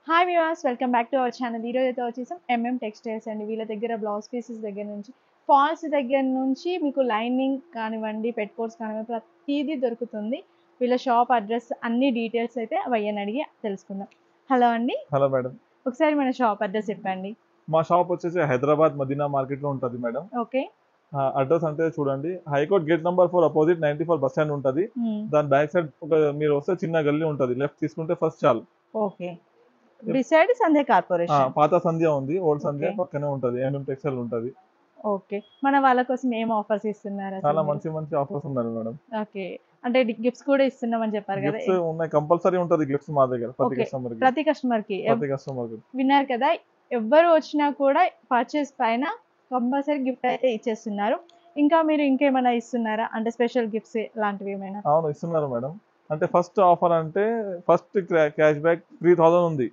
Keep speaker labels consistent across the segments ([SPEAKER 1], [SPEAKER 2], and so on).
[SPEAKER 1] Hi viewers, welcome back to our channel. ఈరోజు అయితే వచ్చేసాం ఎంఎం టెక్స్టైల్స్ అండి. వీళ్ళ దగ్గర బ్లౌజ్ పీసెస్ దగ్గర నుంచి ఫాల్స్ దగ్గర నుంచి మీకు లైనింగ్ కానివ్వండి, పెట్టుకోట్స్ కానివ్వండి, ప్రతిదీ దొరుకుతుంది. వీళ్ళ షాప్ అడ్రస్ అన్ని డీటెయిల్స్ అయితే అవయ్యని అడిగి తెలుసుకుందాం. హలో అండి.
[SPEAKER 2] Hello madam.
[SPEAKER 1] ఒకసారి మన షాప్ అడ్రస్ చెప్పండి.
[SPEAKER 2] మా షాప్ వచ్చేసి హైదరాబాద్ మదీనా మార్కెట్ లో ఉంటది మేడం.
[SPEAKER 1] ఓకే.
[SPEAKER 2] అడ్రస్ అంటే చూడండి, high court gate number 4 opposite 94 bus stand ఉంటది. దాని బ్యాక్ సైడ్ మీరు వస్తే చిన్న గల్లీ ఉంటది, లెఫ్ట్ తీసుకుంటే ఫస్ట్ చాలు.
[SPEAKER 1] ఓకే. బిసైడ్ సంధ్య కార్పొరేషన్.
[SPEAKER 2] పాత సంధ్య ఉంది, ఓల్డ్ సంధ్య పక్కనే ఉంటది, ఎంఎం టెక్స్టైల్ ఉంటది.
[SPEAKER 1] ఓకే. మన వాళ్ళ కోసం ఏం ఆఫర్స్ ఇస్తున్నారు?
[SPEAKER 2] చాలా మంచి మంచి ఆఫర్స్ ఉన్నాయి మేడం.
[SPEAKER 1] ఓకే. అంటే గిఫ్ట్స్ కూడా ఇస్తున్నామని చెప్పారు కదా.
[SPEAKER 2] గిఫ్ట్స్ ఉన్నాయి, కంపల్సరీ ఉంటది గిఫ్ట్స్ మా దగ్గర ప్రతి కస్టమర్ కి.
[SPEAKER 1] విన్నారు కదా, ఎవ్వరు వచ్చినా కూడా పర్చేస్ పైన కంపల్సరీ గిఫ్ట్ అయితే ఇచ్చేస్తున్నారు. ఇంకా మీరు ఇంకేమైనా ఇస్తున్నారా, అంటే స్పెషల్ గిఫ్ట్స్ లాంటివి ఏమైనా?
[SPEAKER 2] అవును, ఇస్తున్నారు మేడం. అంటే ఫస్ట్ ఆఫర్ అంటే ఫస్ట్ క్యాష్ బ్యాక్ 3000 ఉంది.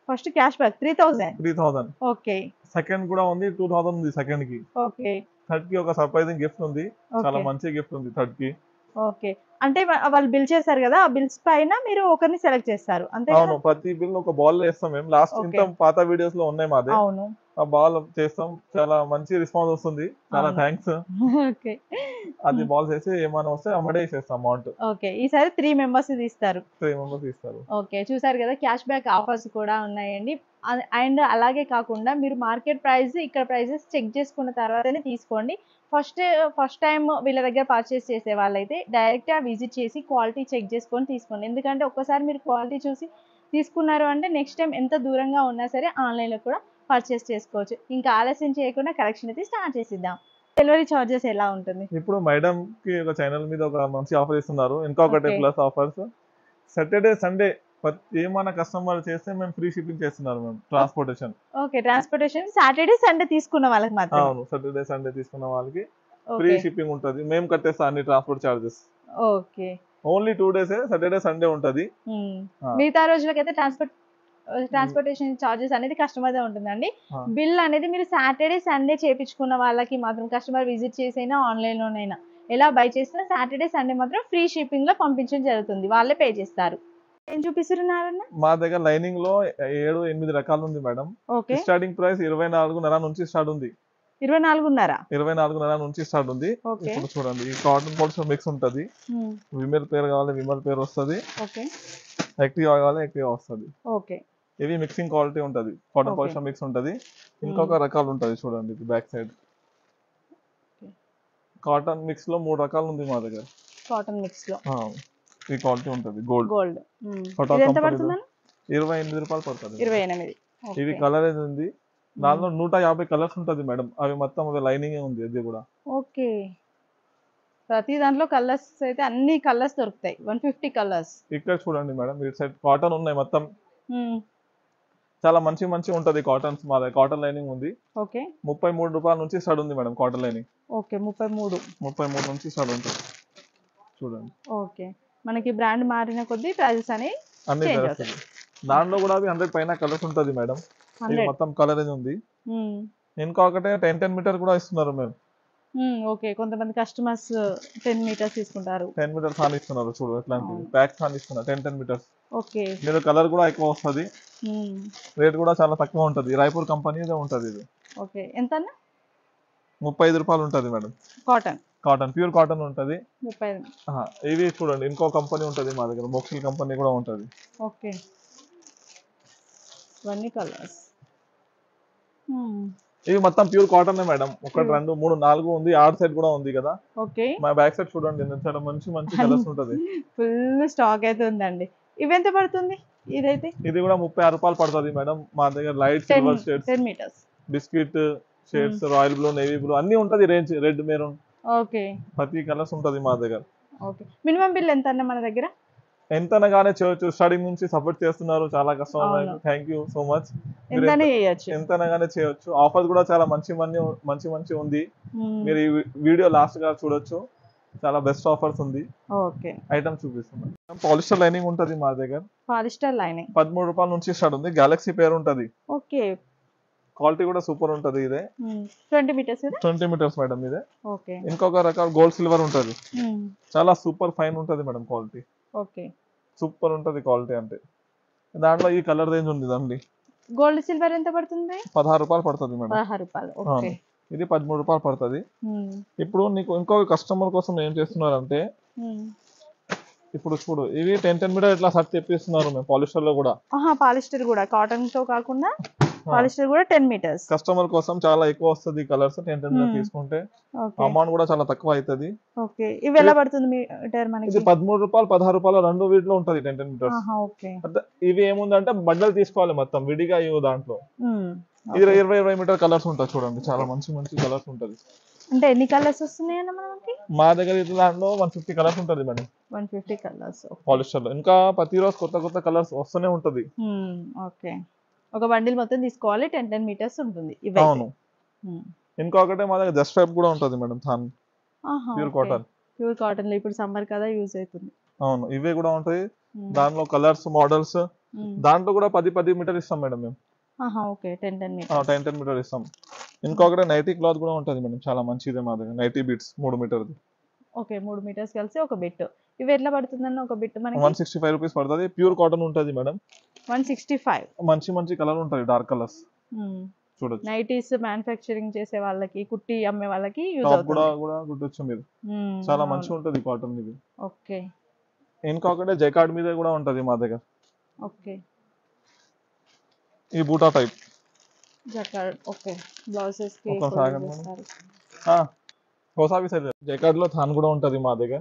[SPEAKER 1] First cash back 3000. Okay.
[SPEAKER 2] Second కూడా ఉంది, 2000 ఉంది సెకండ్ కి.
[SPEAKER 1] ఓకే.
[SPEAKER 2] థర్డ్ కి ఒక సర్ప్రైజింగ్ గిఫ్ట్ ఉంది, చాలా మంచి గిఫ్ట్ ఉంది థర్డ్ కి.
[SPEAKER 1] ఓకే. అంటే వాళ్ళు బిల్ చేశారు కదా, ఆ బిల్స్ పైన మీరు ఒకరిని సెలెక్ట్ చేస్తారు అంతే?
[SPEAKER 2] అవును, ప్రతి బిల్ ఒక బాల్ వేస్తాం మేము. లాస్ట్ ఇంత పాత వీడియోస్ లో ఉన్నాయి మాదే.
[SPEAKER 1] అవును,
[SPEAKER 2] ఆ బాల్ చేస్తాం, చాలా మంచి రెస్పాన్స్ వస్తుంది, చాలా థ్యాంక్స్.
[SPEAKER 1] ఓకే.
[SPEAKER 2] అది బాల్ చేసి ఏమైనా వస్తే అమ్మడే చేస్తాం అమౌంట్.
[SPEAKER 1] ఓకే. ఈసారి 3 మెంబర్స్ తీస్తారు.
[SPEAKER 2] 3 మెంబర్స్ ఇస్తారు.
[SPEAKER 1] ఓకే. చూసారు కదా, క్యాష్ బ్యాక్ ఆఫర్స్ కూడా ఉన్నాయండి. అండ్ అలాగే కాకుండా మీరు మార్కెట్ ప్రైస్, ఇక్కడ ప్రైసెస్ చెక్ చేసుకున్న తర్వాతనే తీసుకోండి. ఫస్ట్ టైం వీళ్ళ దగ్గర పర్చేస్ చేసే వాళ్ళైతే డైరెక్ట్గా విజిట్ చేసి క్వాలిటీ చెక్ చేసుకొని తీసుకోండి. ఎందుకంటే ఒక్కసారి మీరు క్వాలిటీ చూసి తీసుకున్నారు అంటే నెక్స్ట్ టైం ఎంత దూరంగా ఉన్నా సరే ఆన్లైన్లో కూడా పర్చేస్ చేసుకోవచ్చు. ఇంకా ఆలస్యం చేయకుండా కలెక్షన్ అయితే స్టార్ట్ చేసిద్దాం. డెలివరీ చార్జెస్ ఎలా ఉంటుంది?
[SPEAKER 2] ఇప్పుడు మేడం కి ఒక ఛానల్ మీద ఒక మంచి ఆఫర్ ఇస్తున్నారు, ఇంకొకటి ప్లస్ ఆఫర్స్. సాటర్డే సండే ఏమైనా కస్టమర్ చేస్తే మేము ఫ్రీ షిప్పింగ్ చేస్తున్నారు మేము, transportation.
[SPEAKER 1] Okay. Transportation Saturday Sunday తీసుకున్న వాళ్ళకి మాత్రమే.
[SPEAKER 2] అవును, సాటర్డే సండే తీసుకున్న వాళ్ళకి ఫ్రీ షిప్పింగ్ ఉంటది, మేము కట్టేస్తాం అన్ని transport charges.
[SPEAKER 1] Okay.
[SPEAKER 2] Only 2 days, Saturday Sunday ఉంటది.
[SPEAKER 1] మిగతా రోజులకైతే ట్రాన్స్పోర్టేషన్ చార్జెస్ అనేది కస్టమర్ దే ఉంటుందండి. బిల్ అనేది మీరు సాటర్డే సండే చేపించుకున్న వాళ్ళకి మాత్రం, కస్టమర్ విజిట్ చేసైనా ఆన్లైన్ లోనైనా ఎలా బై చేసినా సాటర్డే సండే మాత్రం ఫ్రీ షిప్పింగ్ లో పంపించడం జరుగుతుంది, వాళ్ళే పే చేస్తారు. ఏం చూపిస్తున్నారన్న?
[SPEAKER 2] మా దగ్గర లైనింగ్ లో 7-8 రకాలు ఉంది మేడం. స్టార్టింగ్ ప్రైస్ 24.5 నుంచి స్టార్ట్ ఉంది. 24.5 నుంచి స్టార్ట్ ఉంది. ఇప్పుడు చూడండి, ఈ కాటన్ పోల్స్టర్ మిక్స్ ఉంటది. విమల్ పేరు కావాలి విమల్ పేరు వస్తుంది, యాక్టివ్ కావాలి యాక్టివ్ వస్తుంది. ఇవి మిక్సింగ్ క్వాలిటీ ఉంటది, కాటన్ పోల్స్టర్ మిక్స్ ఉంటది. ఇంకొక రకాలు ఉంటది చూడండి, ఇది బ్యాక్ సైడ్. కాటన్ మిక్స్ లో 3 రకాలు ఉంది మా దగ్గర.
[SPEAKER 1] కాటన్ మిక్స్ లో
[SPEAKER 2] ఈ క్వాలిటీ ఉంటది, గోల్డ్. 28 రూపాయలు పడుతుంది.
[SPEAKER 1] 28.
[SPEAKER 2] ఇది కలర్ ఉంది, దానిలో 150 కలర్స్ ఉంటది మేడం. అవి మొత్తం లైనింగ్ ఉంది అది కూడా.
[SPEAKER 1] ఓకే. ప్రతి దాంట్లో కలర్స్ అయితే అన్ని కలర్స్ దొరుకుతాయి, 150 కలర్స్.
[SPEAKER 2] ఇక్కడ చూడండి మేడం, ఈ సైడ్ కాటన్ ఉన్నాయి మొత్తం, చాలా మంచి మంచి ఉంటది కాటన్స్. మా దగ్గర కాటన్ లైనింగ్ ఉంది.
[SPEAKER 1] ఓకే.
[SPEAKER 2] 33 రూపాయల నుంచి స్టార్ట్ ఉంది మేడం కాటన్ లైనింగ్.
[SPEAKER 1] ఓకే. 33
[SPEAKER 2] నుంచి స్టార్ట్ ఉంటుంది చూడండి.
[SPEAKER 1] ఓకే. మనకి బ్రాండ్ మారిన కొద్దీ ప్రైసెస్ అనేవి
[SPEAKER 2] అన్ని దాంట్లో కూడా 100 పైన కలర్స్ ఉంటది మేడం. ఇది మొత్తం కలర్ ఉంది. ఇంకొకటి 10 మీటర్ కూడా ఇస్తున్నారు మేము.
[SPEAKER 1] ఓకే. కొంతమంది కస్టమర్స్ 10 మీటర్స్ తీసుకుంటారు.
[SPEAKER 2] 10 మీటర్స్ అని ఇస్తున్నారు, చూడు ఇట్లాంటివి ప్యాక్స్ అని ఇస్తున్నారు, 10 మీటర్స్.
[SPEAKER 1] ఓకే.
[SPEAKER 2] మీరు కలర్ కూడా ఎక్కువ వస్తుంది, రేట్ కూడా చాలా తక్కువ ఉంటది. రాయపూర్ కంపెనీదే ఉంటది ఇది.
[SPEAKER 1] ఓకే. ఎంత అన్న?
[SPEAKER 2] 35 రూపాయలు ఉంటది మేడం. కాటన్ ప్యూర్ కాటన్ ఉంటది. 35. ఇవి చూడండి, ఇంకో కంపెనీ ఉంటది మా దగ్గర, బొక్సిల్ కంపెనీ కూడా ఉంటది.
[SPEAKER 1] ఓకే. ఇవన్నీ కలర్స్.
[SPEAKER 2] ఇవి మొత్తం ప్యూర్ కాటన్ మేడం. 1 2 3 4 ఉంది, 6 సైడ్ కూడా ఉంది కదా. ఓకే. మా బ్యాక్ సైడ్ చూడండి, చాలా మంచి మంచి కలర్స్ ఉంటది.
[SPEAKER 1] ఫుల్ స్టాక్ అయితే ఉందండి. ఇవి ఎంత పడుతుంది? ఇదైతే
[SPEAKER 2] ఇది కూడా 36 రూపాయలు పడుతుంది మేడం. మా దగ్గర light silver shades,
[SPEAKER 1] 10 metres
[SPEAKER 2] biscuit shades, royal blue, navy blue అన్ని ఉంటది రేంజ్, రెడ్ మెరూన్.
[SPEAKER 1] ఓకే.
[SPEAKER 2] ప్రతి కలర్స్ ఉంటది మా దగ్గర.
[SPEAKER 1] ఓకే. మినిమం బిల్ ఎంత అన్న మన దగ్గర?
[SPEAKER 2] ఎంతనగానే చేయొచ్చు, స్టార్టింగ్ నుంచి సపోర్ట్ చేస్తున్నారు చాలా customer, thank you so much. ఎంతనగానే చేయొచ్చు. ఆఫర్స్ కూడా చాలా మంచి ఉంది. మీరు ఈ వీడియో లాస్ట్ గా చూడొచ్చు, చాలా బెస్ట్ ఆఫర్స్ ఉంది.
[SPEAKER 1] ఓకే.
[SPEAKER 2] ఐటమ్ చూపిస్తున్నాం. పాలిస్టర్ లైనింగ్ ఉంటది మా దగ్గర.
[SPEAKER 1] పాలిస్టర్ లైనింగ్
[SPEAKER 2] 13 రూపాయల నుంచి స్టార్ట్ ఉంది, గెలాక్సీ పేరు ఉంటది.
[SPEAKER 1] ఓకే.
[SPEAKER 2] క్వాలిటీ కూడా సూపర్ ఉంటది. ఇదే
[SPEAKER 1] 20 మీటర్స్.
[SPEAKER 2] 20 మీటర్స్ మేడం ఇదే.
[SPEAKER 1] ఓకే.
[SPEAKER 2] ఇంకొక రకాల గోల్డ్ సిల్వర్ ఉంటది, చాలా సూపర్ ఫైన్ ఉంటది మేడం క్వాలిటీ.
[SPEAKER 1] ఓకే.
[SPEAKER 2] సూపర్ ఉంటది క్వాలిటీ అంటే. దాంట్లో ఈ కలర్ రేంజ్ ఉంది దాన్ని.
[SPEAKER 1] గోల్డ్ సిల్వర్ ఎంత పడుతుంది?
[SPEAKER 2] 16 రూపాయలు పడుతుంది మేడం.
[SPEAKER 1] 16 రూపాయలు. ఓకే.
[SPEAKER 2] ఇది 13 రూపాయలు పడుతుంది. ఇప్పుడు నీకు ఇంకో కస్టమర్ కోసం ఏం చేస్తున్నారంటే ఇప్పుడు చూడు ఇవి 10 మీటర్ ఇట్లా షర్ట్ తెప్పిస్తున్నారు మేము పాలిస్టర్ లో కూడా.
[SPEAKER 1] పాలిస్టర్ కూడా కాటన్ తో కాకుండా పాలిస్టర్ కూడా 10 మీటర్స్.
[SPEAKER 2] కస్టమర్ కోసం చాలా ఎక్కువ వస్తుంది కలర్స్. 10 మీటర్ తీసుకుంటే అమౌంట్ కూడా చాలా తక్కువ అవుతుంది.
[SPEAKER 1] ఓకే. ఇవి ఎలా పడుతుంది మీటర్ మనకి? ఇది
[SPEAKER 2] 13 రూపాయలు 16 రూపాయలు రెండు వీటిలో ఉంటది 10 మీటర్స్.
[SPEAKER 1] ఓకే.
[SPEAKER 2] ఇవి ఏముందంటే బండలు తీసుకోవాలి మొత్తం విడిగా ఇవి దాంట్లో. ఇది 20 మీటర్ కలర్స్ ఉంటాయి చూడండి. చాలా మంచి మంచి కలర్స్ ఉంటది.
[SPEAKER 1] అంటే ఎన్ని కలర్స్ వస్తున్నాయి అన్న మనకి?
[SPEAKER 2] మా దగ్గర దాంట్లో 150 కలర్స్ ఉంటది మేడం. 150
[SPEAKER 1] కలర్స్
[SPEAKER 2] పాలిస్టర్ లో. ఇంకా ప్రతిరోజు కొత్త కొత్త కలర్స్ వస్తూనే ఉంటది.
[SPEAKER 1] ఓకే. ఒక బండిల్ మొత్తం తీసుకోవాలి. 10 మీటర్స్ ఉంటుంది.
[SPEAKER 2] అవును. ఇంకొకటి మా దగ్గర జస్ట్ ఫ్యాబ్ కూడా ఉంటది madam. Than pure cotton.
[SPEAKER 1] Pure cotton లో ఇప్పుడు సమ్మర్ కదా యూజ్ అవుతుంది.
[SPEAKER 2] అవును. ఇవే కూడా ఉంటాయి. దాంట్లో కలర్స్ మోడల్స్ దాంట్లో కూడా 10 మీటర్ ఇస్తాం మేడం మేము.
[SPEAKER 1] ఓకే. 10
[SPEAKER 2] మీటర్ ఇస్తాం. ఇంకొకటి నైటీ క్లాత్ కూడా ఉంటది మేడం. చాలా మంచిదే మా దగ్గర. నైటీ బీట్స్ 3 మీటర్ది.
[SPEAKER 1] ఓకే. 3 మీటర్స్ కలిసి ఒక బిట్. ఇవి ఎట్లా పడుతుందన్న ఒక బిట్ మనకి?
[SPEAKER 2] 165 రూపీస్ పడుతుంది. ప్యూర్ కాటన్ ఉంటది మేడం.
[SPEAKER 1] 165.
[SPEAKER 2] మంచి మంచి కలర్ ఉంటాయి. డార్క్ కలర్స్ చూడొచ్చు.
[SPEAKER 1] నైటీస్ మ్యానుఫ్యాక్చరింగ్ చేసే వాళ్ళకి, కుట్టి అమ్మే వాళ్ళకి యూజ్ అవుతుంది.
[SPEAKER 2] కూడా కుట్టొచ్చు మీరు. చాలా మంచిగా ఉంటది కాటన్ ఇది.
[SPEAKER 1] ఓకే.
[SPEAKER 2] ఇంకొకటి జైకార్డ్ మీద కూడా ఉంటది మా దగ్గర.
[SPEAKER 1] ఓకే.
[SPEAKER 2] ఈ బూటా టైప్
[SPEAKER 1] జకార్డ్. ఓకే. బ్లౌజెస్ కి
[SPEAKER 2] హోసావి సైజ్ జైకార్డ్ లో థాన్ కూడా ఉంటది మా దగ్గర.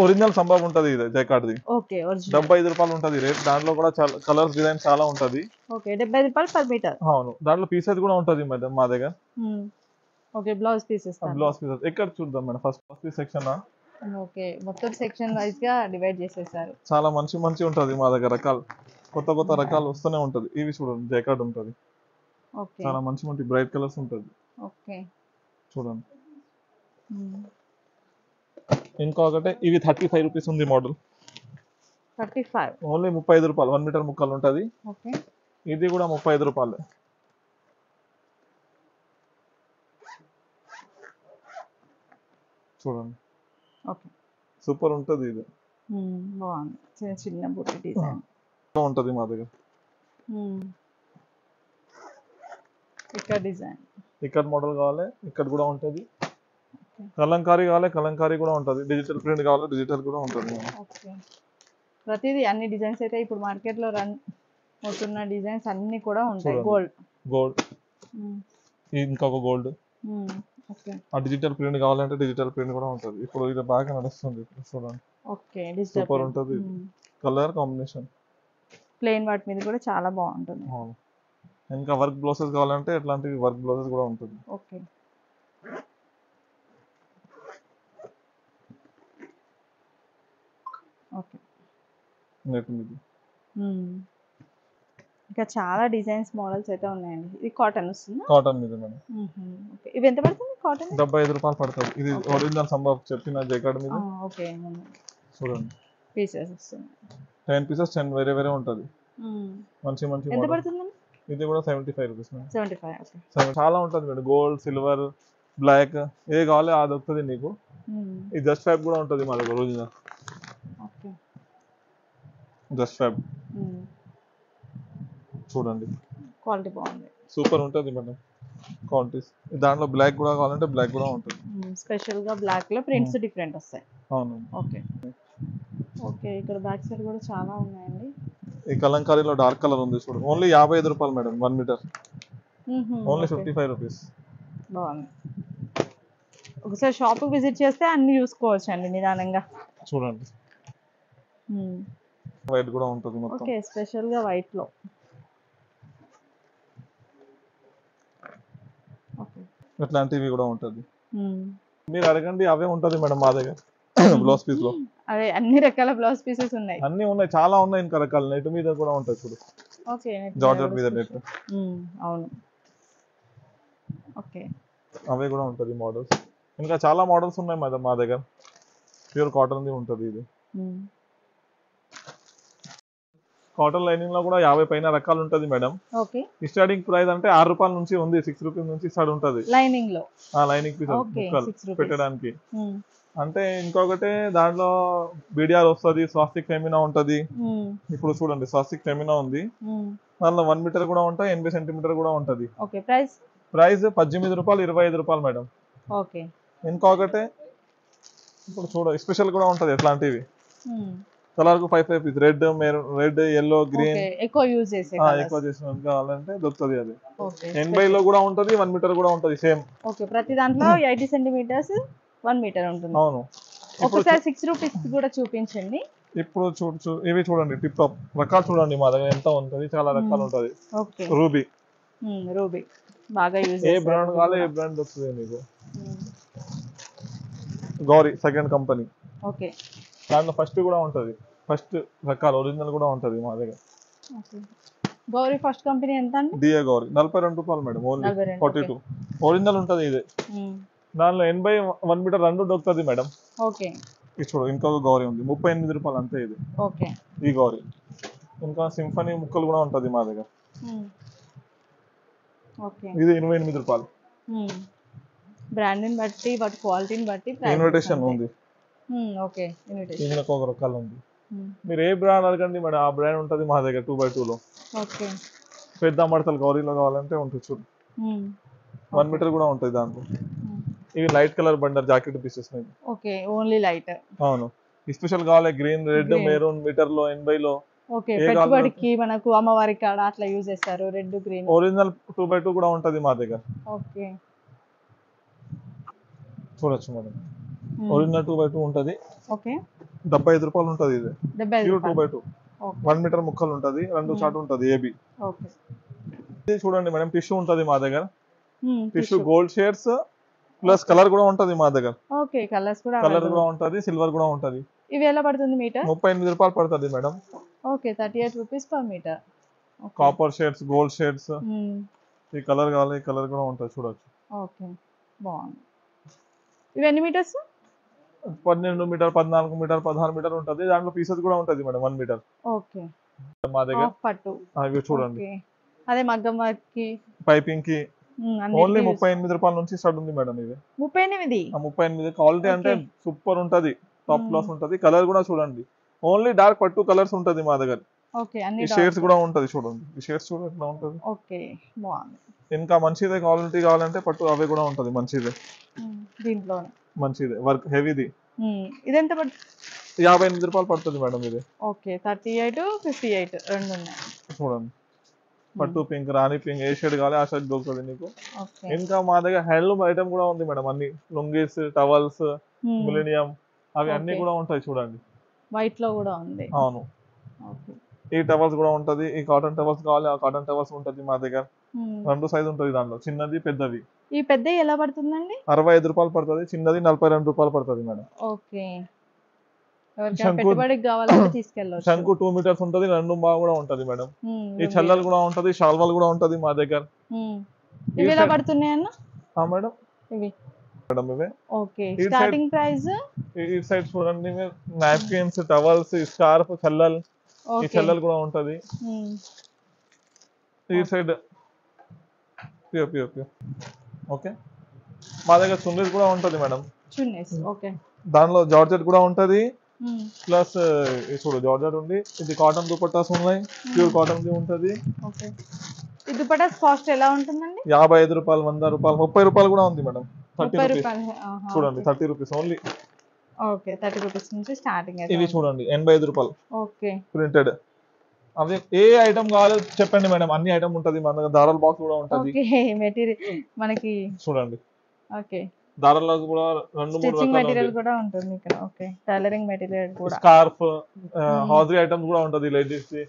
[SPEAKER 2] ఒరిజినల్ సంభవ్ ఉంటది ఇది జైకార్డ్ ది.
[SPEAKER 1] ఓకే.
[SPEAKER 2] 75 రూపాయలు ఉంటది రేట్. దాంట్లో కూడా కలర్స్ డిజైన్ చాలా ఉంటది.
[SPEAKER 1] ఓకే. 75 రూపాయలు పర్ మీటర్.
[SPEAKER 2] అవును. దాంట్లో పీసెస్ కూడా ఉంటది మేడం మా దగ్గర.
[SPEAKER 1] ఓకే. Blouse pieces.
[SPEAKER 2] ఎక్కడ చూద్దాం madam? First piece section.
[SPEAKER 1] Okay. మొత్తం సెక్షన్ వైజ్ గా డివైడ్ చేసేసారు.
[SPEAKER 2] చాలా మంచి మంచి ఉంటది మా దగ్గర రకాలు. కొత్త కొత్త రకాలు వస్తూనే ఉంటది. ఇవి చూడండి జైకార్డ్ ఉంటది.
[SPEAKER 1] ఓకే.
[SPEAKER 2] చాలా మంచి మంచి బ్రైట్ కలర్స్ ఉంటది.
[SPEAKER 1] ఓకే.
[SPEAKER 2] చూడండి. ఇంకొకటి ఇవి 35 రూపీస్ ఉంది మోడల్.
[SPEAKER 1] 35.
[SPEAKER 2] ఓన్లీ 35 రూపాయలు. 1 మీటర్ ముక్కలు ఉంటది.
[SPEAKER 1] ఓకే.
[SPEAKER 2] ఇది కూడా 35 రూపాయలు. చూడండి.
[SPEAKER 1] ఓకే.
[SPEAKER 2] సూపర్ ఉంటది ఇది.
[SPEAKER 1] బాగుంది. చిన్న చిన్న బుట్టి డిజైన్
[SPEAKER 2] ఉంటది మా దగ్గర.
[SPEAKER 1] ఇక్కడ డిజైన్,
[SPEAKER 2] ఇక్కడ మోడల్ కావాలి ఇక్కడ కూడా ఉంటది. కలంకారీ కావాలి కలంకారీ కూడా ఉంటది. డిజిటల్ ప్రింట్ కావాలి డిజిటల్ కూడా ఉంటది.
[SPEAKER 1] ఓకే. ప్రతిదీ అన్ని డిజైన్స్ అయితే ఇప్పుడు మార్కెట్ లో రన్ అవుతున్న డిజైన్స్ అన్ని కూడా ఉంటాయి.
[SPEAKER 2] గోల్డ్ ఇంకొక గోల్డ్.
[SPEAKER 1] ఓకే.
[SPEAKER 2] ఆ డిజిటల్ ప్రింట్ కావాలంటే డిజిటల్ ప్రింట్ కూడా ఉంటది. ఇప్పుడు ఇది బాగా నడుస్తుంది. ఇప్పుడు చూడండి.
[SPEAKER 1] ఓకే. డిజిటల్
[SPEAKER 2] సూపర్ ఉంటది. కలర్ కాంబినేషన్
[SPEAKER 1] ప్లెయిన్ వాటి మీద కూడా చాలా బాగుంటుంది.
[SPEAKER 2] ఇంకా వర్క్ బ్లౌజెస్ కావాలంటే ఇట్లాంటి వర్క్ బ్లౌజెస్ కూడా ఉంటుంది.
[SPEAKER 1] ఓకే. ఓకే. ఇంకా చాలా డిజైన్స్ మోడల్స్ అయితే ఉన్నాయండి. ఇది కాటన్ వస్తుంది.
[SPEAKER 2] కాటన్ మీద మేడం.
[SPEAKER 1] ఓకే. ఇవి ఎంత పడుతుంది కాటన్?
[SPEAKER 2] 75 రూపాయలు పడుతుంది. ఇది ఒరిజినల్ సంభవ్ చెప్పిన జైకార్డ్ మీద.
[SPEAKER 1] ఓకే.
[SPEAKER 2] చూడండి.
[SPEAKER 1] పీసెస్ వస్తుంది.
[SPEAKER 2] 10 పీసెస్ 10 వేరే వేరే ఉంటది. మంచి మంచి
[SPEAKER 1] ఎంత పడుతుంది?
[SPEAKER 2] ఇది కూడా 75 రూపీస్.
[SPEAKER 1] 75. ఓకే.
[SPEAKER 2] చాలా ఉంటది మేడం. గోల్డ్ సిల్వర్ బ్లాక్ ఏ కావాలి అది వస్తుంది నీకు. ఈ జస్ట్ ఫ్యాబ్ కూడా ఉంటది మా దగ్గర ఒరిజినల్.
[SPEAKER 1] ఓకే.
[SPEAKER 2] జస్ట్ ఫ్యాబ్ చూడండి.
[SPEAKER 1] క్వాలిటీ బాగుంది.
[SPEAKER 2] సూపర్ ఉంటది మేడం. క్వాలిటీస్ దాంట్లో బ్లాక్ కూడా కావాలంటే బ్లాక్ కూడా ఉంటుంది.
[SPEAKER 1] స్పెషల్ గా బ్లాక్ లో ప్రింట్స్ డిఫరెంట్ వస్తాయి.
[SPEAKER 2] అవును.
[SPEAKER 1] ఓకే. ఓకే. ఇక్కడ బ్యాక్ సైడ్ కూడా చాలా ఉన్నాయండి.
[SPEAKER 2] ఈ కలంకారీలో డార్క్ కలర్ ఉంది చూడు. ఓన్లీ 55 రూపాయలు మేడం 1 మీటర్. Only 55 rupees.
[SPEAKER 1] బాగుంది. ఒకసారి షాప్ విజిట్ చేస్తే అన్ని చూసుకోవచ్చు అండి నిదానంగా.
[SPEAKER 2] చూడండి. వైట్ కూడా ఉంటుంది మొత్తం.
[SPEAKER 1] ఓకే. స్పెషల్ గా వైట్ లో. ఓకే.
[SPEAKER 2] ఇట్లాంటివి కూడా ఉంటది. మీరు అడగండి అవే ఉంటది మేడం మా దగ్గర. బ్లౌజ్ పీస్ లో
[SPEAKER 1] అదే అన్ని రకాల బ్లౌజ్ పీసెస్ ఉన్నాయి.
[SPEAKER 2] అన్ని ఉన్నాయి. చాలా ఉన్నాయి. ఇంకా రకాల నెట్ మీద కూడా ఉంటాయి చూడు.
[SPEAKER 1] ఓకే.
[SPEAKER 2] జార్జెట్ మీద నెట్.
[SPEAKER 1] అవును. ఓకే.
[SPEAKER 2] అవే కూడా ఉంటది మోడల్స్. ఇంకా చాలా మోడల్స్ ఉన్నాయి మా దగ్గర. ప్యూర్ కాటన్ ది ఉంటది ఇది. కాటన్ లైనింగ్ లో కూడా 50 పైన రకాలు ఉంటది మేడం.
[SPEAKER 1] ఓకే.
[SPEAKER 2] స్టార్టింగ్ ప్రైస్ అంటే 6 రూపాయల నుంచి ఉంది. 6 రూపీస్ నుంచి స్టార్ట్ ఉంటది
[SPEAKER 1] లైనింగ్ లో.
[SPEAKER 2] లైనింగ్ పీస్ పెట్టడానికి. అంటే ఇంకొకటి దాంట్లో బీడిఆర్ వస్తుంది, స్వాస్తిక్ ఫెమినా ఉంటది. ఇప్పుడు చూడండి స్వాస్తిక్ ఫెమినా ఉంది, దాంట్లో 1 మీటర్ కూడా ఉంటాయి, 80 సెంటీమీటర్ కూడా ఉంటది.
[SPEAKER 1] ఓకే, ప్రైస్
[SPEAKER 2] ప్రైస్ 18 రూపాయలు, 25 రూపాయలు మేడం.
[SPEAKER 1] ఓకే.
[SPEAKER 2] ఇంకొకటి ఇప్పుడు చూడ స్పెషల్ కూడా ఉంటది ఎట్లాంటివి, కలర్ కు 5 piece, red, red, yellow, green
[SPEAKER 1] ఎక్కువ యూజ్ చేసే
[SPEAKER 2] ఎక్కువ చేసిన కావాలంటే దొరుకుతుంది. అది 80 లో కూడా ఉంటది, 1 మీటర్ కూడా ఉంటది సేమ్.
[SPEAKER 1] ఓకే, ప్రతి దాంట్లో 80 సెంటీమీటర్స్ 1 మీటర్ ఉంటుంది.
[SPEAKER 2] అవును.
[SPEAKER 1] ఒకసారి 6 రూపీస్ కూడా చూపించండి.
[SPEAKER 2] ఇప్పుడు ఇవి చూడండి, టిప్ టాప్ రకాలు చూడండి మా దగ్గర ఎంత ఉంటది, చాలా రకాలు ఉంటది.
[SPEAKER 1] ఓకే,
[SPEAKER 2] రూబీ,
[SPEAKER 1] రూబీ బాగా యూజ్
[SPEAKER 2] ఏ బ్రాండ్ కావాలి ఏ బ్రాండ్ వస్తుంది మీకు. Gauri second company.
[SPEAKER 1] ఓకే,
[SPEAKER 2] దాంట్లో ఫస్ట్ కూడా ఉంటది, ఫస్ట్ రకాలు ఒరిజినల్ కూడా ఉంటది మా దగ్గర.
[SPEAKER 1] గౌరీ ఫస్ట్ కంపెనీ ఎంత అండి?
[SPEAKER 2] డిఏ గౌరీ 42 రూపాయలు మేడం, ఓన్లీ 42 ఒరిజినల్ ఉంటది ఇది. దానిలో 80, 1 మీటర్ 2 దొరుకుతుంది మేడం.
[SPEAKER 1] ఓకే,
[SPEAKER 2] ఇది చూడు ఇంకొక గౌరీ ఉంది, 38 రూపాయలు అంతే ఇది.
[SPEAKER 1] ఓకే,
[SPEAKER 2] ఈ గౌరీ. ఇంకా సింఫనీ ముక్కలు కూడా ఉంటది మా దగ్గర,
[SPEAKER 1] ఓకే,
[SPEAKER 2] ఇది 28 రూపాయలు.
[SPEAKER 1] బ్రాండ్ ని బట్టి వాటి క్వాలిటీని బట్టి
[SPEAKER 2] ఇన్విటేషన్ ఉంది.
[SPEAKER 1] ఓకే, ఇన్విటేషన్
[SPEAKER 2] ఇందులో ఒక రకాలు ఉంది. మీరు ఏ బ్రాండ్ అడగండి మేడం, ఆ బ్రాండ్ ఉంటది మా దగ్గర 2x2 లో.
[SPEAKER 1] ఓకే,
[SPEAKER 2] పెద్ద మడతలు గౌరీలో కావాలంటే ఉంటుంది చూడు, 1 మీటర్ కూడా ఉంటది దాంట్లో. ఇవి light colour Bhandar jacket pieces.
[SPEAKER 1] Okay, only light.
[SPEAKER 2] అవును, స్పెషల్ కావాలి గ్రీన్, రెడ్, మెరూన్, మీటర్ లో 80 లో.
[SPEAKER 1] ఓకే, పెట్టుబడికి మనకు అమ్మవారి కాడ అట్లా యూజ్ చేస్తారు, రెడ్ గ్రీన్.
[SPEAKER 2] ఒరిజినల్ 2x2 కూడా ఉంటది మా దగ్గర.
[SPEAKER 1] ఓకే,
[SPEAKER 2] చూడొచ్చు మేడం, ఒరిజినల్ 2x2 ఉంటది.
[SPEAKER 1] ఓకే,
[SPEAKER 2] 75 రూపాయలు ఉంటది ఇది. 2x2
[SPEAKER 1] ఓకే,
[SPEAKER 2] 1 మీటర్ ముక్కలు ఉంటది, 2 చాట్ ఉంటది ఏబి.
[SPEAKER 1] ఓకే,
[SPEAKER 2] ఇది చూడండి మేడం, టిష్యూ ఉంటది మా దగ్గర. Tissue gold shades plus colour కూడా ఉంటది మా దగ్గర.
[SPEAKER 1] ఓకే, కలర్
[SPEAKER 2] కూడా ఉంటది, సిల్వర్ కూడా ఉంటది.
[SPEAKER 1] ఇవి ఎలా పడుతుంది మీటర్?
[SPEAKER 2] 38 రూపాయలు పడుతుంది madam.
[SPEAKER 1] Okay, 38 rupees per metre.
[SPEAKER 2] Copper shades, gold shades. ఈ కలర్ కావాలి, ఈ కలర్ కూడా ఉంటది చూడొచ్చు.
[SPEAKER 1] ఓకే, బాగుంది. ఇవి ఎన్ని మీటర్స్?
[SPEAKER 2] 12 మీటర్, 14 మీటర్, 16 మీటర్ ఉంటది. దాంట్లో పీసెస్ కూడా ఉంటది మేడం 1 మీటర్.
[SPEAKER 1] ఓకే,
[SPEAKER 2] మా దగ్గర
[SPEAKER 1] పట్టు
[SPEAKER 2] అవి చూడండి.
[SPEAKER 1] అదే మగ్గం వర్క్ కి,
[SPEAKER 2] పైపింగ్ కి ఓన్లీ 38 రూపాయల నుంచి స్టార్ట్ ఉంది మేడం. ఇది 38 క్వాలిటీ అంటే సూపర్ ఉంటది, టాప్ క్లాస్ ఉంటది. కలర్ కూడా చూడండి, ఓన్లీ డార్క్ పట్టు కలర్స్ ఉంటది మా దగ్గర.
[SPEAKER 1] ఓకే, అన్ని
[SPEAKER 2] షేడ్స్ కూడా ఉంటది చూడండి, ఈ షేడ్స్ చూడండి ఎట్లా ఉంటది.
[SPEAKER 1] ఓకే, బాగుంది.
[SPEAKER 2] ఇంకా మంచిదే క్వాలిటీ కావాలంటే పట్టు అవి కూడా ఉంటది మంచిదే.
[SPEAKER 1] దీంట్లోనే
[SPEAKER 2] మంచిదే వర్క్ హెవీది.
[SPEAKER 1] ఇదెంత పడుతుంది?
[SPEAKER 2] 58 రూపాయలు పడుతుంది మేడం ఇది.
[SPEAKER 1] ఓకే, 38, 58 రెండు ఉన్నాయి
[SPEAKER 2] చూడండి. పట్టు పింక్, రాణి పింక్, ఏ షేడ్ కావాలి ఆ షేడ్ దొరుకుతుంది నీకు. ఇంకా మా దగ్గర హ్యాండ్లూమ్ ఐటమ్ కూడా ఉంది మేడం, అన్ని లుంగీస్, టవల్స్, మిలీనియం అవి అన్ని కూడా ఉంటాయి చూడండి.
[SPEAKER 1] వైట్ లో కూడా ఉంది.
[SPEAKER 2] అవును, ఈ టవల్స్ కూడా ఉంటది. ఈ కాటన్ టవల్స్ కావాలి ఆ కాటన్ టవల్స్ ఉంటది మా దగ్గర. 2 సైజ్ ఉంటది దాంట్లో, చిన్నది పెద్దది.
[SPEAKER 1] ఈ పెద్దది ఎలా పడుతుందండి?
[SPEAKER 2] 65 రూపాయలు పడుతుంది, చిన్నది 42 రూపాయలు పడుతుంది మేడం.
[SPEAKER 1] ఓకే, పెట్టుబడికి కావాలంటే తీసుకెళ్ళవచ్చు.
[SPEAKER 2] శంకు 2 మీటర్స్ ఉంటది, 2 బాగా కూడా ఉంటది మేడం. ఈ చల్లలు కూడా ఉంటది, షాల్వాలు కూడా ఉంటది మా దగ్గర.
[SPEAKER 1] ఇవి ఎలా పడుతున్నాయి అన్న
[SPEAKER 2] మేడం?
[SPEAKER 1] ఇవి
[SPEAKER 2] మేడం ఇవే.
[SPEAKER 1] ఓకే, స్టార్టింగ్ ప్రైస్
[SPEAKER 2] ఈ సైడ్ చూడండి, నాప్కిన్స్, టవల్స్, స్కార్ఫ్, చల్లలు. ఈ చల్లలు కూడా ఉంటది. ఈ సైడ్ ఓకే, మా దగ్గర చున్నీస్ కూడా ఉంటది మేడం.
[SPEAKER 1] చున్నీస్ ఓకే,
[SPEAKER 2] దానిలో జార్జెట్ కూడా ఉంటది. ప్లస్ చూడు జార్జెట్ ఉంది, ఇది కాటన్ దుపట్టాస్ ఉన్నాయి, ప్యూర్ కాటన్ ది ఉంటది.
[SPEAKER 1] ఓకే, ఈ దుపట్టాస్ కాస్ట్ ఎలా ఉంటుందండి?
[SPEAKER 2] 55 రూపాయలు, 100 రూపాయలు, 30 రూపాయలు కూడా ఉంది మేడం. 30 రూపీస్ చూడండి, 30 రూపీస్ ఓన్లీ.
[SPEAKER 1] ఓకే, 30 రూపీస్ నుంచి స్టార్టింగ్.
[SPEAKER 2] ఇవి చూడండి 85 రూపాయలు.
[SPEAKER 1] Okay,
[SPEAKER 2] printed. అవి ఏ ఐటమ్ కావాలో చెప్పండి మేడం, అన్ని ఐటమ్ ఉంటది మన దగ్గర. దారాల బాక్స్ కూడా ఉంటది.
[SPEAKER 1] ఓకే, మెటీరియల్ మనకి
[SPEAKER 2] చూడండి.
[SPEAKER 1] ఓకే,
[SPEAKER 2] దారాల కూడా 2-3 రకాలు
[SPEAKER 1] మెటీరియల్ కూడా ఉంటుంది ఇక్కడ. ఓకే, టైలరింగ్ మెటీరియల్ కూడా,
[SPEAKER 2] స్కార్ఫ్, హౌజరీ ఐటమ్స్ కూడా ఉంటది లేడీస్ కి.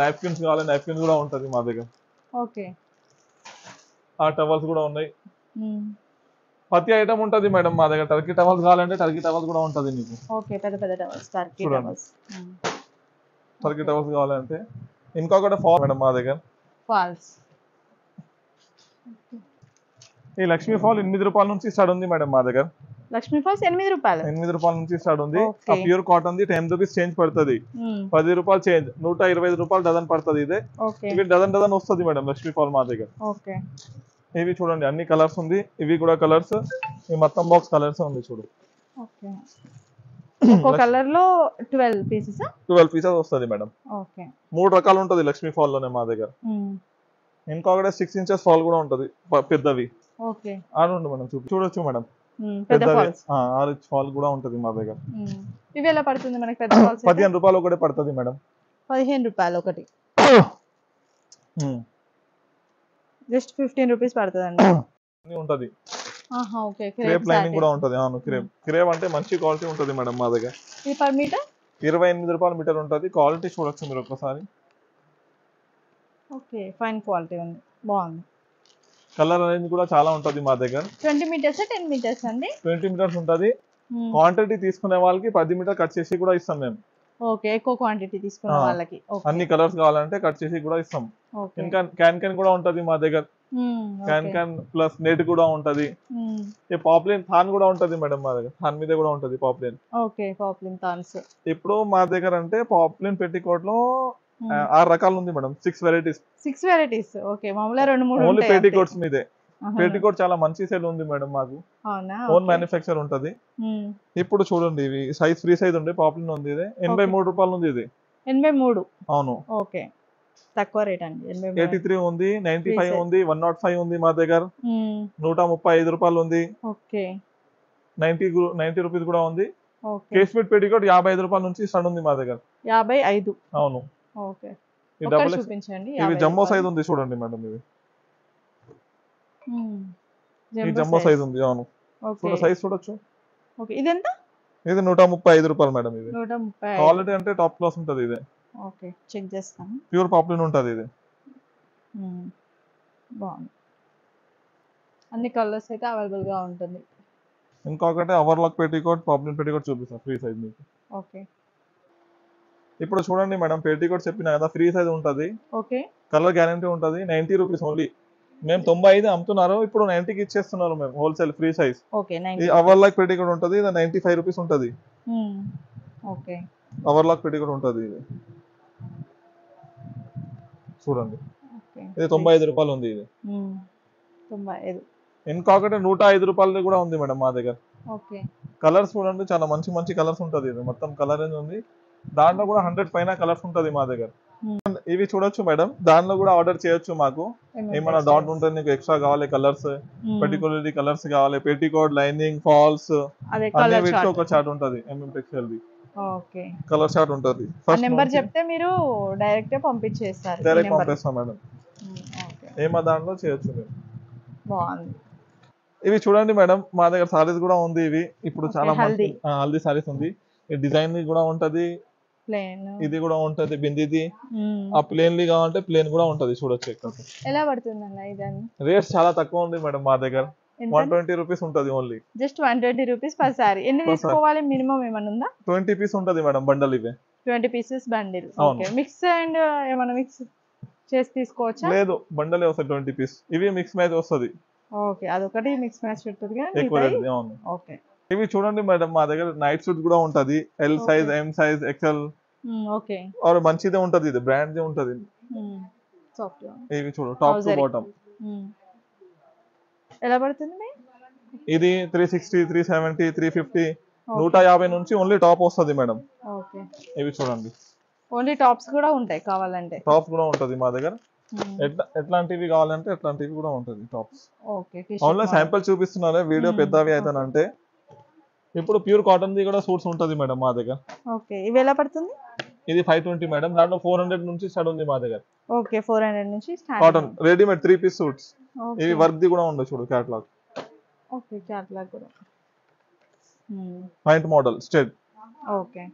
[SPEAKER 2] నాప్కిన్స్ కావాలి, నాప్కిన్స్ కూడా ఉంటది మా దగ్గర.
[SPEAKER 1] ఓకే,
[SPEAKER 2] ఆ టవల్స్ కూడా ఉన్నాయి. ప్రతి ఐటమ్ ఉంటది మేడం మా దగ్గర. టర్కీ టవల్స్ కావాలంటే టర్కీ టవల్స్ కూడా ఉంటది మీకు.
[SPEAKER 1] ఓకే, పెద్ద పెద్ద towels, Turkey towels.
[SPEAKER 2] Turkey towels కావాలంటే. ఇంకొకటి ఫాల్ మేడం మా దగ్గర,
[SPEAKER 1] ఫాల్స్.
[SPEAKER 2] ఈ లక్ష్మీ ఫాల్ 8 రూపాయల నుంచి స్టార్ట్ ఉంది మేడం మా దగ్గర.
[SPEAKER 1] లక్ష్మీ ఫాల్స్ 8 రూపాయలు.
[SPEAKER 2] 8 రూపాయల నుంచి స్టార్ట్ ఉంది. ఆ pure cotton the 10 rupees change పడుతుంది, 10 రూపాయలు చేంజ్, 125 రూపాయలు డజన్ పడుతుంది. ఇదే ఇవి డజన్ వస్తుంది మేడం లక్ష్మీ ఫాల్ మా దగ్గర.
[SPEAKER 1] ఓకే,
[SPEAKER 2] ఇవి చూడండి అన్ని కలర్స్ ఉంది, ఇవి కూడా కలర్స్. ఈ మొత్తం బాక్స్ కలర్స్ ఉంది చూడు.
[SPEAKER 1] ఓకే. ఒక్కో కలర్ లో 12 పీసెస్.
[SPEAKER 2] 12 పీసెస్ వస్తుంది మేడం.
[SPEAKER 1] ఓకే.
[SPEAKER 2] 3 రకాలు ఉంటది లక్ష్మీ ఫాల్ లోనే మా దగ్గర. ఇంకొకటి 6 ఇంచెస్ ఫాల్ కూడా ఉంటది పెద్దవి.
[SPEAKER 1] ఓకే.
[SPEAKER 2] ఆడండి మేడం చూడొచ్చు మేడం.
[SPEAKER 1] పెద్ద ఫాల్స్
[SPEAKER 2] 6 ఇంచ్ ఫాల్ కూడా ఉంటది మా దగ్గర.
[SPEAKER 1] ఇవి ఎలా పడుతుంది మనకి పెద్ద ఫాల్స్?
[SPEAKER 2] 15 రూపాయలు ఒకటి పడుతుంది మేడం.
[SPEAKER 1] 15 రూపాయలు ఒకటి. జస్ట్ 15 రూపీస్ పడుతుందండి.
[SPEAKER 2] ఉంటది.
[SPEAKER 1] ఓకే.
[SPEAKER 2] క్రేప్ లైనింగ్ కూడా ఉంటది. అవును, క్రేప్ అంటే మంచి క్వాలిటీ ఉంటది మేడం మా దగ్గర.
[SPEAKER 1] ఇది పర్ మీటర్
[SPEAKER 2] 28 రూపాయలు మీటర్ ఉంటది. క్వాలిటీ చూడొచ్చు మీరు ఒక్కసారి.
[SPEAKER 1] ఓకే, ఫైన్ క్వాలిటీ ఉంది, బాగుంది.
[SPEAKER 2] కలర్ రేంజ్ కూడా చాలా ఉంటది మా దగ్గర.
[SPEAKER 1] 20 మీటర్స్ 10 మీటర్స్ అండి?
[SPEAKER 2] 20 మీటర్స్ ఉంటది. క్వాంటిటీ తీసుకునే వాళ్ళకి 10 మీటర్ కట్ చేసి కూడా ఇస్తాం మేము.
[SPEAKER 1] ఓకే, ఎక్కువ క్వాంటిటీ తీసుకున్న వాళ్ళకి
[SPEAKER 2] అన్ని కలర్స్ కావాలంటే కట్ చేసి కూడా ఇస్తాం. ఇంకా క్యాన్ కూడా ఉంటది మా దగ్గర. క్యాన్ ప్లస్ నెట్ కూడా ఉంటది. పాప్లిన్ థాన్ కూడా ఉంటది మేడం మా దగ్గర. థాన్ మీద కూడా ఉంటది పాప్లిన్.
[SPEAKER 1] Okay, poplin థాన్స్.
[SPEAKER 2] ఇప్పుడు మా దగ్గర అంటే పాప్లిన్ పెట్టికోట్ లో 6 రకాలు ఉంది మేడం. 6 వెరైటీస్.
[SPEAKER 1] 6 వెరైటీస్. ఓకే, మామూలుగా 2-3 ఉంటాయి.
[SPEAKER 2] ఓన్లీ పెట్టికోట్స్ మీదే. పెట్టికోట్ చాలా మంచి సేల్ ఉంది మేడం మాకు.
[SPEAKER 1] అవునా?
[SPEAKER 2] ఓన్ మ్యానుఫ్యాక్చర్ ఉంటది. ఇప్పుడు చూడండి, ఇవి సైజ్ ఫ్రీ సైజ్ ఉంది. పాప్లిన్ ఉంది. ఇది 83 రూపాయలు ఉంది. ఇది
[SPEAKER 1] 83.
[SPEAKER 2] అవును.
[SPEAKER 1] ఓకే, తక్కువ రేట్ అండి.
[SPEAKER 2] 83 ఉంది, 95 ఉంది, 105 ఉంది మా దగ్గర. 135 రూపాయలు ఉంది.
[SPEAKER 1] ఓకే.
[SPEAKER 2] 90 రూపీస్ కూడా ఉంది. కేస్మెట్ పెట్టికోట్ 55 రూపాయల నుంచి స్టార్ట్ ఉంది మా దగ్గర.
[SPEAKER 1] 55.
[SPEAKER 2] అవును.
[SPEAKER 1] ఓకే,
[SPEAKER 2] చూపించండి. ఇవి జంబో సైజ్ ఉంది చూడండి మేడం. ఇవి ఈ జంబో సైజ్ ఉంది. అవును, సైజ్ చూడొచ్చు.
[SPEAKER 1] ఓకే, ఇది ఎంత?
[SPEAKER 2] ఇది 135 రూపాయలు మేడం. ఇది
[SPEAKER 1] 135.
[SPEAKER 2] క్వాలిటీ అంటే టాప్ క్లాస్ ఉంటది. ఇది
[SPEAKER 1] ఓకే, చెక్ చేస్తాను.
[SPEAKER 2] ప్యూర్ పాప్లిన్ ఉంటది. ఇది
[SPEAKER 1] బాగుంది. అన్ని కలర్స్ అయితే అవైలబుల్ గా ఉంటుంది.
[SPEAKER 2] ఇంకొకటి ఓవర్లాక్ పెట్టికోట్, పాప్లిన్ పెట్టికోట్ చూపిస్తాను ఫ్రీ సైజ్ మీకు.
[SPEAKER 1] ఓకే,
[SPEAKER 2] ఇప్పుడు చూడండి మేడం, పెట్టికోట్ చెప్పిన కదా ఫ్రీ సైజ్ ఉంటది.
[SPEAKER 1] ఓకే.
[SPEAKER 2] కలర్ గ్యారంటీ ఉంటది. 90 రూపీస్ ఓన్లీ. మేము 95 అమ్ముతున్నారు, ఇప్పుడు 90కి ఇచ్చేస్తున్నారు మేము. Wholesale free size.
[SPEAKER 1] ఓకే,
[SPEAKER 2] ఈ ఓవర్లాక్ పెట్టికోట్ ఉంటది. ఇది 95 రూపీస్ ఉంటది.
[SPEAKER 1] ఓకే,
[SPEAKER 2] ఓవర్లాక్ పెట్టికోట్ ఉంటది. ఇది చూడండి. ఇది 95 రూపాయలు ఉంది. ఇది
[SPEAKER 1] 95.
[SPEAKER 2] ఇంకొకటి 105 రూపాయలది కూడా ఉంది మేడం మా దగ్గర.
[SPEAKER 1] ఓకే.
[SPEAKER 2] కలర్స్ చూడండి, చాలా మంచి మంచి కలర్స్ ఉంటది. ఇది మొత్తం కలర్ రేంజ్ ఉంది. దాంట్లో కూడా 100 పైన కలర్స్ ఉంటది మా దగ్గర. ఇవి చూడొచ్చు మేడం. దాంట్లో కూడా ఆర్డర్ చేయొచ్చు. మాకు ఏమైనా డౌట్ ఉంటే నీకు ఎక్స్ట్రా కావాలి కలర్స్, పర్టికులర్లీ కలర్స్ కావాలి, పెట్టికోట్, లైనింగ్, ఫాల్స్ అన్ని వీటికి ఒక చార్ట్ ఉంటది. MM textile the
[SPEAKER 1] okay,
[SPEAKER 2] colour chart ఉంటది.
[SPEAKER 1] నెంబర్ చెప్తే మీరు డైరెక్ట్ పంపించేస్తారు.
[SPEAKER 2] డైరెక్ట్ పంపిస్తాం మేడం. ఏమో దాంట్లో చేయొచ్చు మీరు.
[SPEAKER 1] బాగుంది.
[SPEAKER 2] ఇవి చూడండి మేడం, మా దగ్గర సారీస్ కూడా ఉంది. ఇవి ఇప్పుడు చాలా మంచి హల్దీ సారీస్ ఉంది. ఈ డిజైన్ కూడా ఉంటది, ఇది కూడా ఉంటది. బిందీది ఆ ప్లేన్లీ కావాలంటే ప్లేన్ కూడా ఉంటది. చూడొచ్చు.
[SPEAKER 1] ఎలా పడుతుంది ఇదాన్ని?
[SPEAKER 2] రేట్స్ చాలా తక్కువ ఉంది మేడం మా దగ్గర. 120 రూపీస్ ఉంటది only.
[SPEAKER 1] Just 120 rupees per sorry. ఎన్ని తీసుకోవాలి? మినిమం ఏమన్నా ఉందా?
[SPEAKER 2] 20 పీస్ ఉంటది మేడం బండల్. ఇవే
[SPEAKER 1] 20 pieces bundle. Okay, mix and ఏమన్నా మిక్స్ చేసి తీసుకోవచ్చా?
[SPEAKER 2] లేదు, బండలే వస్తాయి 20 పీస్. ఇవి మిక్స్ మ్యాచ్ వస్తది.
[SPEAKER 1] ఓకే, అదొకటి మిక్స్ మ్యాచ్ ఉంటుంది.
[SPEAKER 2] అవును. ఓకే. ఇవి చూడండి మేడం, మా దగ్గర నైట్ సూట్ కూడా ఉంటది. L size, M size, XL. Okay, ఆర్ మంచిదే ఉంటది. ఇది బ్రాండ్ దే ఉంటది. ఇవి చూడు, టాప్ టు బాటమ్.
[SPEAKER 1] ఎలా పడుతుంది?
[SPEAKER 2] ఇది 360, 370, 350, 150 నుంచి ఓన్లీ టాప్ వస్తది మేడం.
[SPEAKER 1] ఓకే,
[SPEAKER 2] ఇవి చూడండి.
[SPEAKER 1] ఓన్లీ టాప్స్ కూడా ఉంటాయి కావాలంటే?
[SPEAKER 2] టాప్స్ కూడా ఉంటది మా దగ్గర. ఎట్లాంటివి కావాలంటే అట్లాంటివి కూడా ఉంటది టాప్స్.
[SPEAKER 1] ఓకే,
[SPEAKER 2] ఓన్లీ శాంపిల్ చూపిస్తున్నాను. వీడియో పెద్దవి అవుతానంటే. ఇప్పుడు ప్యూర్ కాటన్ ది కూడా సూట్స్ ఉంటది మేడం మా దగ్గర.
[SPEAKER 1] ఓకే, ఇవి ఎలా పడుతుంది?
[SPEAKER 2] ఇది 520 మేడం. దాంట్లో 400 నుంచి స్టార్ట్ ఉంది మా దగ్గర.
[SPEAKER 1] ఓకే, 400 నుంచి start.
[SPEAKER 2] Cotton readymade 3 piece suits. ఇవి వర్క్ ది కూడా ఉంది చూడు, క్యాటలాగ్.
[SPEAKER 1] ఓకే, క్యాటలాగ్ కూడా.
[SPEAKER 2] పాయింట్ మోడల్ స్టెడ్.
[SPEAKER 1] Okay,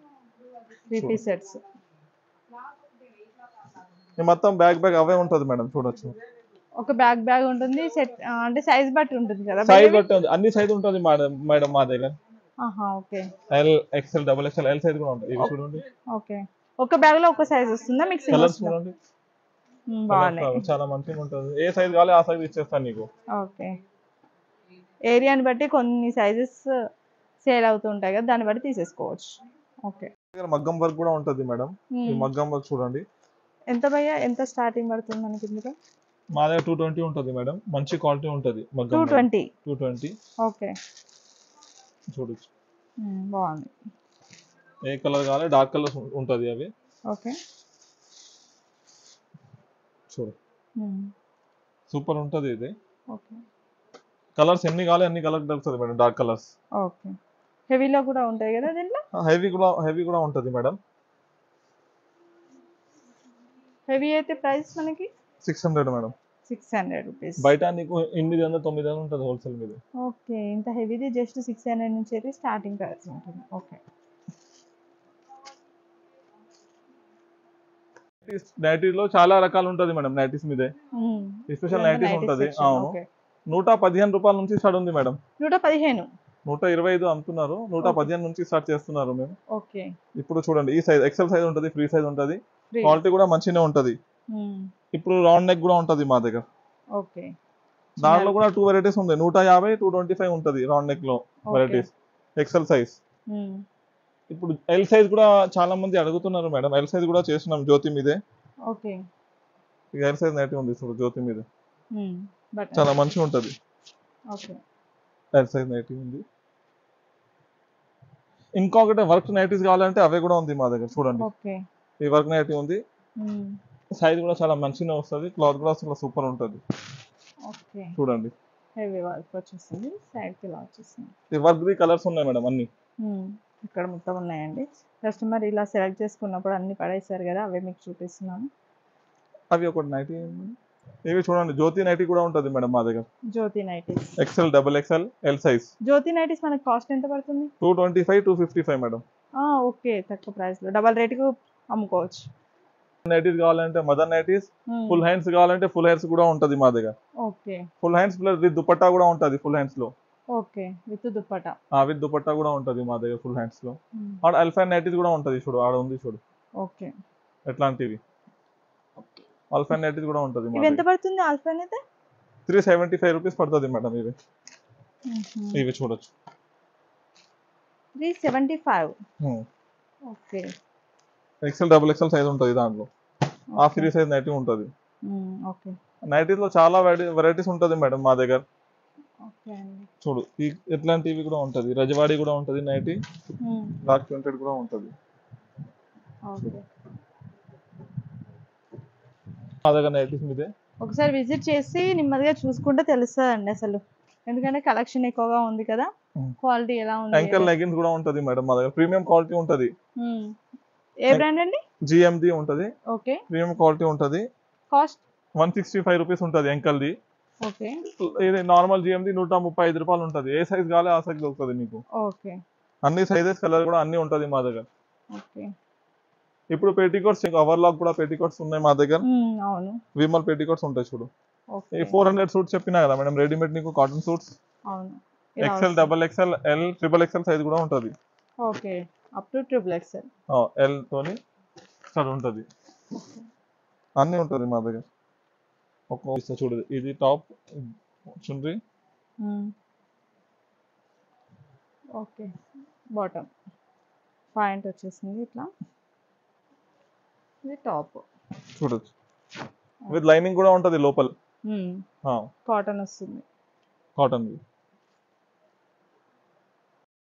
[SPEAKER 1] 3 piece sets.
[SPEAKER 2] ఈ మొత్తం బ్యాగ్ అవే ఉంటది మేడం. చూడొచ్చు.
[SPEAKER 1] ఒక బ్యాగ్ ఉంటుంది. సెట్ అంటే సైజ్ బట్టి ఉంటుంది కదా?
[SPEAKER 2] సైజ్ బట్టి ఉంది. అన్ని సైజ్ ఉంటుంది మేడం మా దగ్గర.
[SPEAKER 1] Okay,
[SPEAKER 2] L, XL, double XL, L size కూడా ఉంటుంది. ఇవి చూడండి.
[SPEAKER 1] ఓకే, ఒక బ్యాగ్ లో ఒక సైజ్ వస్తుందా? మిక్సింగ్
[SPEAKER 2] కలర్స్ చూడండి, బాగున్నాయి. చాలా మంచిగా ఉంటుంది. ఏ సైజ్ కావాలి ఆ సైజ్ ఇచ్చేస్తాను నీకు.
[SPEAKER 1] ఓకే, ఏరియాని బట్టి కొన్ని సైజెస్ సేల్ అవుతుంటాయి కదా, దాన్ని బట్టి తీసేసుకోవచ్చు. ఓకే,
[SPEAKER 2] మగ్గం వర్క్ కూడా ఉంటుంది మేడం. ఈ మగ్గం వర్క్ చూడండి.
[SPEAKER 1] ఎంత భయ్యా, ఎంత స్టార్టింగ్ పడుతుంది మనకి ఇందులో?
[SPEAKER 2] మా దగ్గర 220 ఉంటుంది మేడం. మంచి క్వాలిటీ ఉంటుంది మగ్గం.
[SPEAKER 1] 220.
[SPEAKER 2] ఓకే, చూడొచ్చు.
[SPEAKER 1] బాగుంది.
[SPEAKER 2] ఏ కలర్ కావాలి డార్క్ కలర్స్ ఉంటది అవి.
[SPEAKER 1] ఓకే.
[SPEAKER 2] చూడు సూపర్ ఉంటది ఇది.
[SPEAKER 1] ఓకే.
[SPEAKER 2] కలర్స్ ఎన్ని కావాలి అన్ని కలర్ దొరుకుతుంది మేడం, డార్క్ కలర్స్.
[SPEAKER 1] ఓకే. హెవీలో కూడా ఉంటాయి కదా దీంట్లో?
[SPEAKER 2] హెవీ కూడా ఉంటది మేడం.
[SPEAKER 1] హెవీ అయితే ప్రైస్ మనకి
[SPEAKER 2] 600 మేడం.
[SPEAKER 1] 600 రూపీస్.
[SPEAKER 2] బయట నీకు 800 900 ఉంటుంది హోల్సేల్ మీద.
[SPEAKER 1] ఓకే. ఇంత హెవీది జస్ట్ 600 నుంచి అయితే స్టార్టింగ్ ప్రైస్ ఉంటుంది. ఓకే.
[SPEAKER 2] నైటీలో చాలా రకాలు ఉంటది మేడం, నైటీస్ మీదే స్పెషల్ నైటీస్ ఉంటది. అవును, 115 రూపాయల నుంచి స్టార్ట్ ఉంది మేడం.
[SPEAKER 1] 115,
[SPEAKER 2] 125 అమ్ముతున్నారు, 115 నుంచి స్టార్ట్ చేస్తున్నారు మేము.
[SPEAKER 1] ఓకే.
[SPEAKER 2] ఇప్పుడు చూడండి ఈ సైజ్ ఎక్సెల్ సైజ్ ఉంటది, ఫ్రీ సైజ్ ఉంటది, క్వాలిటీ కూడా మంచిగానే ఉంటది. ఇప్పుడు రౌండ్ నెక్ కూడా ఉంటది మా దగ్గర.
[SPEAKER 1] ఓకే.
[SPEAKER 2] దాంట్లో కూడా 2 వెరైటీస్ ఉంది, 150 225 ఉంటది రౌండ్ నెక్ లో వెరైటీస్ ఎక్సెల్ సైజ్. ఇప్పుడు ఎల్ సైజ్ కూడా చాలా మంది అడుగుతున్నారు మేడం, ఎల్ సైజ్ కూడా చేస్తున్నాం జ్యోతి మీదే.
[SPEAKER 1] ఓకే.
[SPEAKER 2] ఇక ఎల్ సైజ్ నైటీ ఉంది చూడు జ్యోతి మీద, చాలా మంచిగా ఉంటది.
[SPEAKER 1] ఓకే.
[SPEAKER 2] ఎల్ సైజ్ నైటీ ఉంది. ఇంకొకటి వర్క్ నైటీస్ కావాలంటే అవే కూడా ఉంది మా దగ్గర చూడండి.
[SPEAKER 1] ఓకే.
[SPEAKER 2] ఈ వర్క్ నైటీ ఉంది, సైజ్ కూడా చాలా మంచిగా వస్తుంది, క్లాత్ కూడా చాలా సూపర్ ఉంటుంది.
[SPEAKER 1] ఓకే.
[SPEAKER 2] చూడండి
[SPEAKER 1] హెవీ వర్క్ వచ్చేస్తుంది, సైడ్ కి ఇలా వచ్చేస్తుంది.
[SPEAKER 2] ఈ వర్క్ ది కలర్స్ ఉన్నాయి మేడం అన్ని.
[SPEAKER 1] ఇక్కడ మొత్తం ఉన్నాయండి. కస్టమర్ ఇలా సెలెక్ట్ చేసుకున్నప్పుడు అన్ని పడేసారు కదా, అవే మీకు చూపిస్తున్నాను.
[SPEAKER 2] అవి ఒకటి నైటీ, ఇవి చూడండి జ్యోతి నైటీ కూడా ఉంటుంది మేడం మా దగ్గర.
[SPEAKER 1] Jyothi nighties
[SPEAKER 2] XL double XL L size.
[SPEAKER 1] Jyothi nighties మనకి కాస్ట్ ఎంత పడుతుంది?
[SPEAKER 2] 225 255 మేడం.
[SPEAKER 1] ఓకే. తక్కువ ప్రైస్ లో డబల్ రేట్ కు అమ్ముకోవచ్చు.
[SPEAKER 2] నైటీస్ కావాలంటే మదర్ నైటీస్, ఫుల్ హ్యాండ్స్ కావాలంటే ఫుల్ హ్యాండ్స్ కూడా ఉంటది మా దగ్గర.
[SPEAKER 1] Okay.
[SPEAKER 2] Full hands plus with dupatta కూడా ఉంటది ఫుల్ హ్యాండ్స్ లో.
[SPEAKER 1] Okay. With dupatta.
[SPEAKER 2] With dupatta కూడా ఉంటది మా దగ్గర ఫుల్ హ్యాండ్స్ లో. ఆడ అల్ఫైన్ నైటీస్ కూడా ఉంటది చూడు, ఆడ ఉంది చూడు.
[SPEAKER 1] ఓకే.
[SPEAKER 2] ఎట్లాంటివి అల్ఫైన్ నైటీస్ కూడా ఉంటది.
[SPEAKER 1] ఇవి ఎంత పడుతుంది అల్ఫైన్ అయితే?
[SPEAKER 2] 375 రూపీస్ పడుతుంది మేడం. ఇవి చూడొచ్చు
[SPEAKER 1] 375. Okay.
[SPEAKER 2] XL double XL size ఉంటుంది దాంట్లో, ఆ ఫ్రీ సైజ్ నైటీ ఉంటుంది.
[SPEAKER 1] ఓకే.
[SPEAKER 2] నైటీస్ లో చాలా వెరైటీస్ ఉంటుంది మేడం మా దగ్గర.
[SPEAKER 1] ఓకే అండి.
[SPEAKER 2] చూడు ఈ ఎట్లాంటివి కూడా ఉంటది, రజవాడి కూడా ఉంటది నైటీ, డార్క్ ప్రింటెడ్ కూడా ఉంటది.
[SPEAKER 1] ఓకే.
[SPEAKER 2] మా దగ్గర నైటీస్ మీదే
[SPEAKER 1] ఒకసారి విజిట్ చేసి నెమ్మదిగా చూసుకుంటే తెలుస్తుందండి అసలు, ఎందుకంటే కలెక్షన్ ఎక్కువగా ఉంది కదా, క్వాలిటీ ఎలా ఉంది.
[SPEAKER 2] యాంకల్ లెగిన్స్ కూడా ఉంటది మేడం మా దగ్గర, ప్రీమియం క్వాలిటీ ఉంటది.
[SPEAKER 1] ఏ బ్రాండ్ అండి?
[SPEAKER 2] జిఎండి ఉంటది.
[SPEAKER 1] ఓకే.
[SPEAKER 2] ప్రీమియం క్వాలిటీ ఉంటది.
[SPEAKER 1] కాస్ట్
[SPEAKER 2] 165 రూపీస్ ఉంటది యాంకల్ ది.
[SPEAKER 1] ఓకే.
[SPEAKER 2] ఇది నార్మల్ జిఎండి 135 రూపాయలు ఉంటది. ఏ సైజ్ కావాలి ఆ సైజ్ దొరుకుతుంది మీకు.
[SPEAKER 1] ఓకే.
[SPEAKER 2] అన్ని సైజెస్ కలర్ కూడా అన్ని ఉంటది మా దగ్గర.
[SPEAKER 1] ఓకే.
[SPEAKER 2] ఇప్పుడు పెటికోట్స్ ఓవర్లాక్ కూడా పెటికోట్స్ ఉన్నాయి మా దగ్గర.
[SPEAKER 1] అవును.
[SPEAKER 2] విమల్ పెటికోట్స్ ఉంటాయి చూడు. ఈ 400 సూట్స్ చెప్పినా కదా మేడం, రెడీమేడ్ నీకు కాటన్ సూట్స్.
[SPEAKER 1] అవును.
[SPEAKER 2] XL double XL L triple XL size కూడా ఉంటది.
[SPEAKER 1] Okay. Up to triple XL.
[SPEAKER 2] L తోని స్టార్ట్ ఉంటది, అన్ని ఉంటది మా దగ్గర. ఒక చూడు ఇది టాప్ చుండ్రి.
[SPEAKER 1] ఓకే. బాటమ్ పాయింట్ వచ్చేసింది ఇట్లా, ఇది టాప్
[SPEAKER 2] చూడొచ్చు. విత్ లైనింగ్ కూడా ఉంటది లోపల.
[SPEAKER 1] కాటన్ వస్తుంది.
[SPEAKER 2] కాటన్